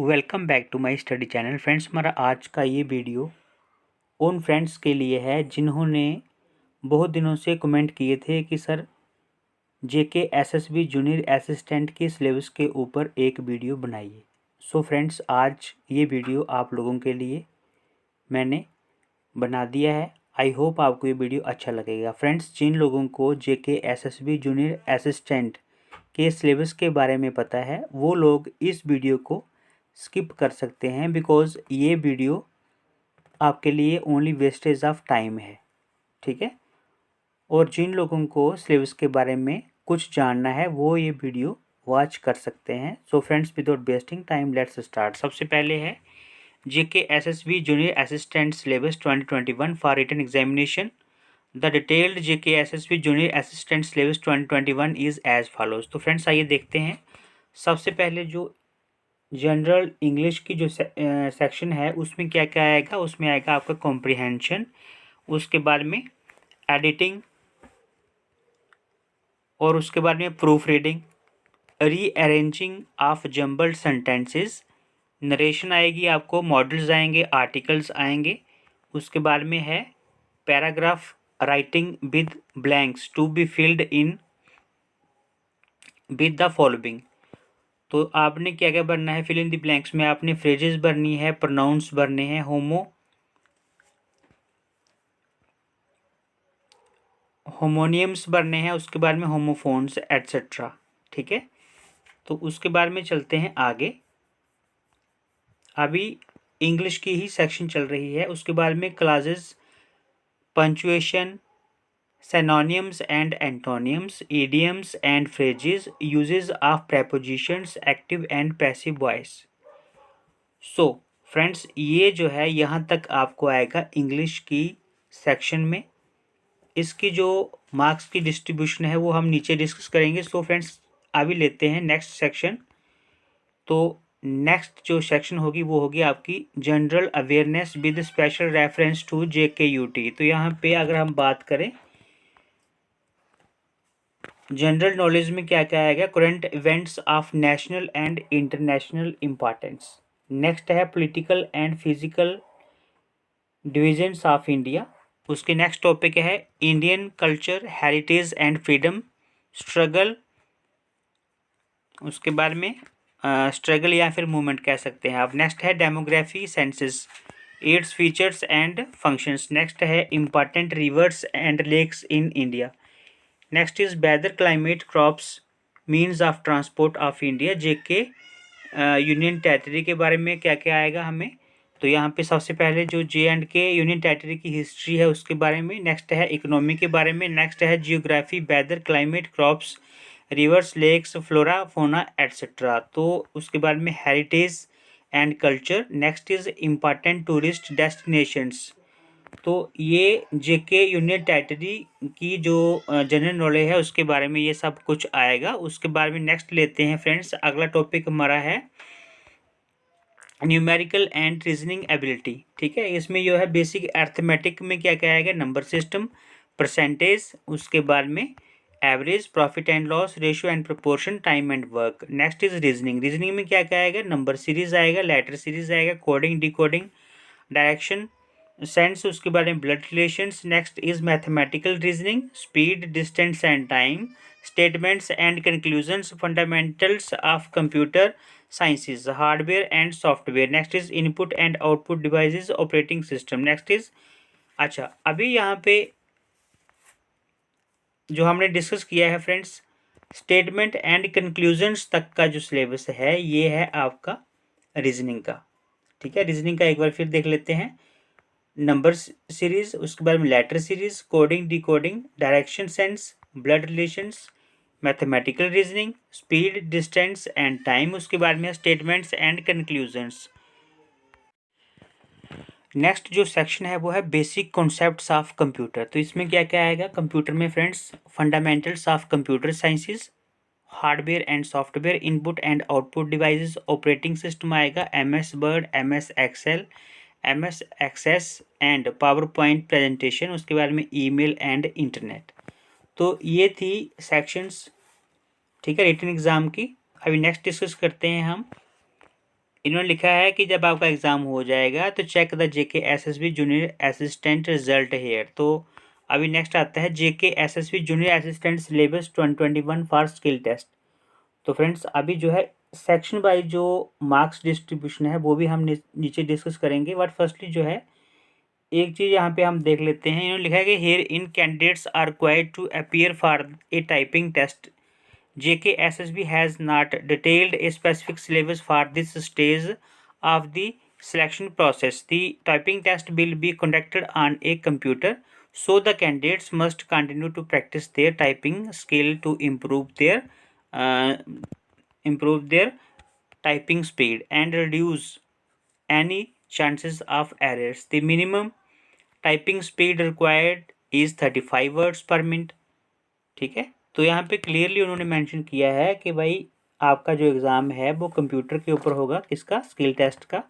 Welcome back to my study channel. Friends, हमारा आज का ये वीडियो उन फ्रेंड्स के लिए है जिन्होंने बहुत दिनों से कमेंट किए थे कि सर जेके एसएसबी जूनियर असिस्टेंट के सिलेबस के ऊपर एक वीडियो बनाइए। सो फ्रेंड्स, आज ये वीडियो आप लोगों के लिए मैंने बना दिया है। आई होप आपको ये वीडियो अच्छा लगेगा। फ्रेंड्स, जिन लोगों को जेके एसएसबी जूनियर असिस्टेंट के सिलेबस के बारे में पता है वो लोग इस वीडियो को स्किप कर सकते हैं, बिकॉज़ ये वीडियो आपके लिए ओनली वेस्टेज ऑफ टाइम है। ठीक है। और जिन लोगों को सिलेबस के बारे में कुछ जानना है वो ये वीडियो वॉच कर सकते हैं। So friends, without wasting time let's start. सबसे पहले है JK SSB junior assistant syllabus 2021 for written examination. The detailed JK SSB junior assistant syllabus 2021 is as follows. तो फ्रेंड्स, आइए देखते हैं। सबसे पहले जो जनरल इंग्लिश की जो सेक्शन है उसमें क्या क्या आएगा। उसमें आएगा आपका कॉम्प्रिहेंशन, उसके बाद में एडिटिंग, और उसके बाद में proof reading, rearranging of jumbled sentences, narration आएगी आपको, मॉडल्स आएंगे, आर्टिकल्स आएंगे। उसके बाद में है paragraph writing with blanks to be filled in with the following. तो आपने क्या क्या भरना है फिल इन द ब्लैंक्स में? आपने फ्रेजेस भरनी है, प्रोनाउंस भरने हैं, होमोनियम्स भरने हैं, उसके बाद में होमोफोन्स एट्सेट्रा। ठीक है। तो उसके बाद में चलते हैं आगे। अभी इंग्लिश की ही सेक्शन चल रही है। उसके बाद में classes, punctuation, synonyms and antonyms, idioms and phrases, uses of prepositions, active and passive voice। So friends, ये जो है यहाँ तक आपको आएगा इंग्लिश की सेक्शन में। इसकी जो मार्क्स की डिस्ट्रीब्यूशन है वो हम नीचे डिस्कस करेंगे। सो फ्रेंड्स, अभी लेते हैं नेक्स्ट सेक्शन। तो नेक्स्ट जो सेक्शन होगी वो होगी आपकी general awareness with special reference to JKUT। तो यहाँ पे अगर हम बात करें जनरल नॉलेज में क्या क्या आएगा, current events of national and international importance. Next है political and physical divisions of India. उसके नेक्स्ट टॉपिक है Indian culture, heritage and freedom struggle. उसके बाद में स्ट्रगल या फिर मूवमेंट कह सकते हैं आप। नेक्स्ट है demography census, its features and functions. Next है important rivers and lakes in India. Next is weather, climate, crops, means of transport of India. JK union territory के बारे में क्या क्या आएगा हमें। तो यहाँ पे सबसे पहले जो JNK यूनियन टेरिटरी की हिस्ट्री है उसके बारे में। नेक्स्ट है इकोनॉमी के बारे में। नेक्स्ट है geography, weather, climate, crops, rivers, lakes, flora, fauna etcetera. तो उसके बाद में heritage and culture. Next is important tourist destinations. तो ये जेके यूनियन टेरिटरी की जो जनरल नॉलेज है उसके बारे में ये सब कुछ आएगा। उसके बारे में नेक्स्ट लेते हैं फ्रेंड्स। अगला टॉपिक हमारा है न्यूमेरिकल एंड रीजनिंग एबिलिटी। ठीक है। इसमें जो है बेसिक अर्थमेटिक में क्या क्या आएगा, नंबर सिस्टम, परसेंटेज, उसके बाद में average, profit and loss, ratio and proportion, time and work. Next is reasoning. Reasoning में क्या क्या आएगा, नंबर सीरीज आएगा, लेटर सीरीज आएगा, कोडिंग, डिकोडिंग, डायरेक्शन सेंस, उसके बाद में blood relations. Next is mathematical reasoning, speed, distance and time, statements and conclusions, fundamentals of computer sciences, hardware and software. Next is input and output devices, operating system. Next is अभी यहाँ पे जो हमने discuss किया है friends, statement and conclusions तक का जो सिलेबस है ये है आपका रीजनिंग का। ठीक है। रीजनिंग का एक बार फिर देख लेते हैं। नंबर सीरीज, उसके बाद में letter series, coding, decoding, direction sense, blood relations, mathematical reasoning, speed, distance and time, उसके बाद में स्टेटमेंट्स एंड कंक्लूजन्स। नेक्स्ट जो सेक्शन है वो है बेसिक कॉन्सेप्ट्स ऑफ कंप्यूटर। तो इसमें क्या क्या आएगा कंप्यूटर में friends, fundamentals of computer sciences, hardware and software, input and output devices, operating system आएगा, MS Word, MS Excel, MS Access and PowerPoint presentation, उसके बाद में ईमेल एंड इंटरनेट। तो ये थी सेक्शंस। ठीक है, रिटन एग्ज़ाम की। अभी नेक्स्ट डिस्कस करते हैं हम इन्होंने लिखा है कि जब आपका एग्ज़ाम हो जाएगा तो check the JK SSB junior assistant result here. तो अभी नेक्स्ट आता है JK SSB junior assistant syllabus 2021 for skill test. तो फ्रेंड्स अभी जो है सेक्शन वाइज जो मार्क्स डिस्ट्रीब्यूशन है वो भी हम नीचे डिस्कस करेंगे, बट फर्स्टली जो है एक चीज़ यहाँ पे हम देख लेते हैं। इन्होंने लिखा है कि herein candidates are required to appear for a typing test. JKSSB has not detailed a specific syllabus for this stage of the selection process. The typing test will be conducted on a computer, so the candidates must continue to practice their typing skill to uh, improve their typing speed and reduce any chances of errors. The minimum typing speed required is 35 words per minute. ठीक है, तो यहाँ पे clearly उन्होंने mention किया है कि भाई आपका जो एग्ज़ाम है वो कंप्यूटर के ऊपर होगा, किसका, स्किल टेस्ट का।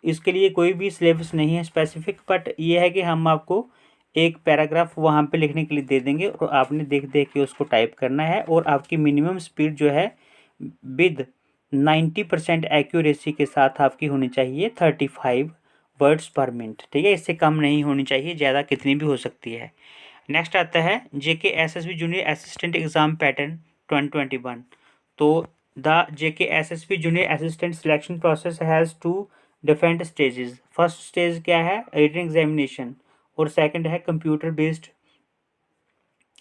इसके लिए कोई भी सिलेबस नहीं है स्पेसिफिक, बट ये है कि हम आपको एक पैराग्राफ वहाँ पे लिखने के लिए दे देंगे और आपने देख देख के उसको टाइप करना है, और आपकी मिनिमम स्पीड जो है विद 90% एक्यूरेसी के साथ आपकी होनी चाहिए 35 वर्ड्स पर मिनट। ठीक है, इससे कम नहीं होनी चाहिए, ज़्यादा कितनी भी हो सकती है। नेक्स्ट आता है JK SSB junior assistant exam pattern 2021। तो the JK SSB junior assistant selection process has two different stages. First stage क्या है, रिटन एग्जामिनेशन, और सेकंड है कंप्यूटर बेस्ड।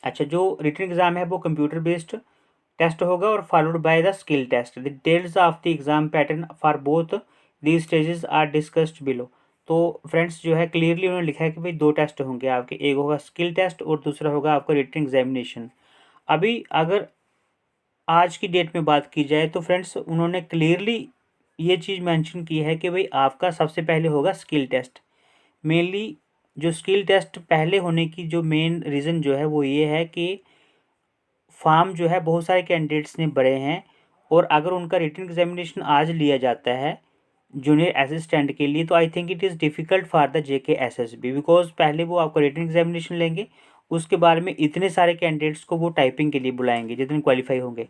अच्छा, जो रिटन एग्जाम है वो कंप्यूटर बेस्ड टेस्ट होगा और followed by the skill test. The details of the exam pattern for both these stages are discussed below. तो फ्रेंड्स जो है क्लियरली उन्होंने लिखा है कि भाई दो टेस्ट होंगे आपके, एक होगा स्किल टेस्ट और दूसरा होगा आपका रिटन एग्जामिनेशन। अभी अगर आज की डेट में बात की जाए तो फ्रेंड्स उन्होंने क्लियरली ये चीज़ मेंशन की है कि भाई आपका सबसे पहले होगा स्किल टेस्ट। मेनली जो स्किल टेस्ट पहले होने की जो मेन रीज़न जो है वो ये है कि फॉर्म जो है बहुत सारे कैंडिडेट्स ने भरे हैं, और अगर उनका रिटन एग्जामिनेशन आज लिया जाता है जूनियर असिस्टेंट के लिए, तो I think it is difficult for the JK SSB, because पहले वो आपका रिटन एग्जामिनेशन लेंगे, उसके बाद में इतने सारे कैंडिडेट्स को वो टाइपिंग के लिए बुलाएंगे जितने क्वालिफाई होंगे।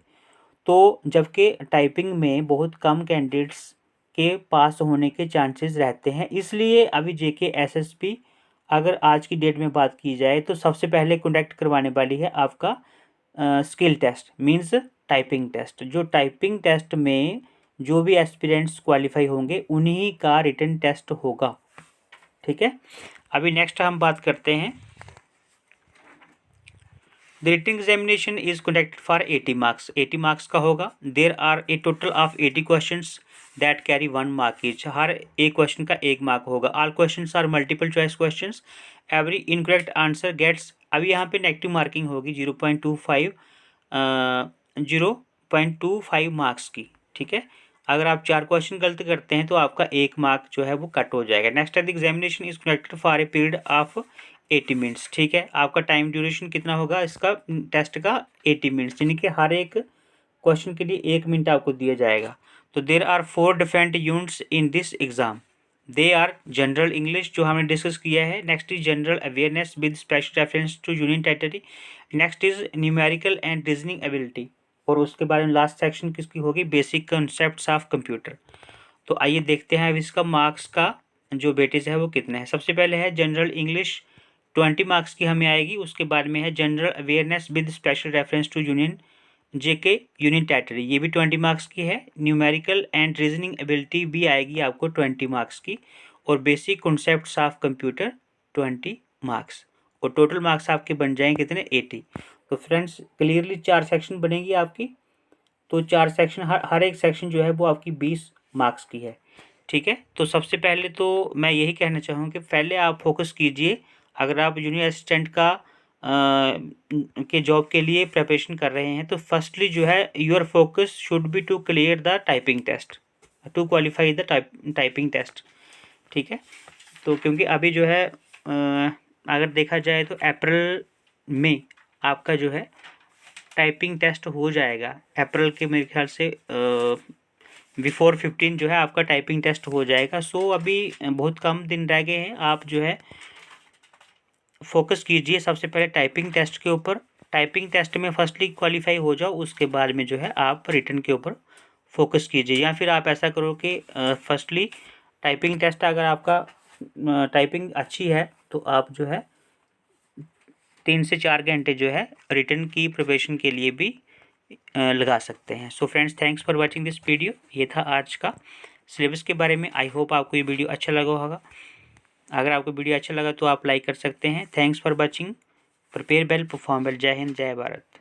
तो जबकि टाइपिंग में बहुत कम कैंडिडेट्स के पास होने के चांसेस रहते हैं, इसलिए अभी जेके एसएसबी अगर आज की डेट में बात की जाए तो सबसे पहले कंडक्ट करवाने वाली है आपका skill test, means typing test. जो टाइपिंग टेस्ट में जो भी एस्पिरेंट्स क्वालिफाई होंगे उन्हीं का रिटन टेस्ट होगा। ठीक है, अभी नेक्स्ट हम बात करते हैं। The written examination is conducted for 80 marks. 80 marks का होगा। There are a total of 80 questions that carry 1 mark each. हर एक क्वेश्चन का 1 मार्क होगा। All questions are multiple choice questions. Every incorrect answer gets, अभी यहाँ पे नेगेटिव मार्किंग होगी 0.25 मार्क्स की। ठीक है, अगर आप 4 क्वेश्चन गलत करते हैं तो आपका 1 मार्क जो है वो कट हो जाएगा। नेक्स्ट है the examination is conducted for a period of 80 minutes. ठीक है, आपका टाइम ड्यूरेशन कितना होगा इसका टेस्ट का, 80 मिनट्स, यानी कि हर एक क्वेश्चन के लिए 1 मिनट आपको दिया जाएगा। तो there are 4 different units in this exam. They are general English, जो हमने डिस्कस किया है। Next is general awareness with special reference to union territory. Next is numerical and reasoning ability, और उसके बारे में लास्ट सेक्शन किसकी होगी, बेसिक कंसेप्ट्स ऑफ कंप्यूटर। तो आइए देखते हैं अब इसका मार्क्स का जो वेटेज है वो कितना है। सबसे पहले है जनरल इंग्लिश, 20 मार्क्स की हमें आएगी। उसके बाद में है general awareness with special reference to union JK union territory, ये भी 20 मार्क्स की है। न्यूमेरिकल एंड रीजनिंग एबिलिटी भी आएगी आपको 20 मार्क्स की, और basic concepts of computer 20 marks, और टोटल मार्क्स आपके बन जाएंगे कितने, 80। तो फ्रेंड्स क्लियरली 4 सेक्शन बनेगी आपकी। तो 4 सेक्शन, हर एक सेक्शन जो है वो आपकी 20 मार्क्स की है। ठीक है, तो सबसे पहले तो मैं यही कहना चाहूँगा कि पहले आप फोकस कीजिए, अगर आप जूनियर असिस्टेंट का के जॉब के लिए प्रिपरेशन कर रहे हैं तो फर्स्टली जो है your focus should be to clear the typing test, to qualify the typing test. ठीक है, तो क्योंकि अभी जो है अगर देखा जाए तो अप्रैल में आपका जो है टाइपिंग टेस्ट हो जाएगा। अप्रैल के मेरे ख्याल से बिफोर 15 जो है आपका टाइपिंग टेस्ट हो जाएगा। सो अभी बहुत कम दिन रह गए हैं। आप जो है फोकस कीजिए सबसे पहले टाइपिंग टेस्ट के ऊपर। टाइपिंग टेस्ट में फर्स्टली क्वालिफाई हो जाओ, उसके बाद में जो है आप रिटन के ऊपर फोकस कीजिए। या फिर आप ऐसा करो कि फर्स्टली टाइपिंग टेस्ट, अगर आपका टाइपिंग अच्छी है तो आप जो है 3 से 4 घंटे जो है रिटन की प्रिपरेशन के लिए भी लगा सकते हैं। So friends, thanks for watching this video. ये था आज का सिलेबस के बारे में। आई होप आपको ये वीडियो अच्छा लगा होगा। अगर आपको वीडियो अच्छा लगा तो आप लाइक कर सकते हैं। Thanks for watching. Prepare well, perform well. जय हिंद, जय भारत।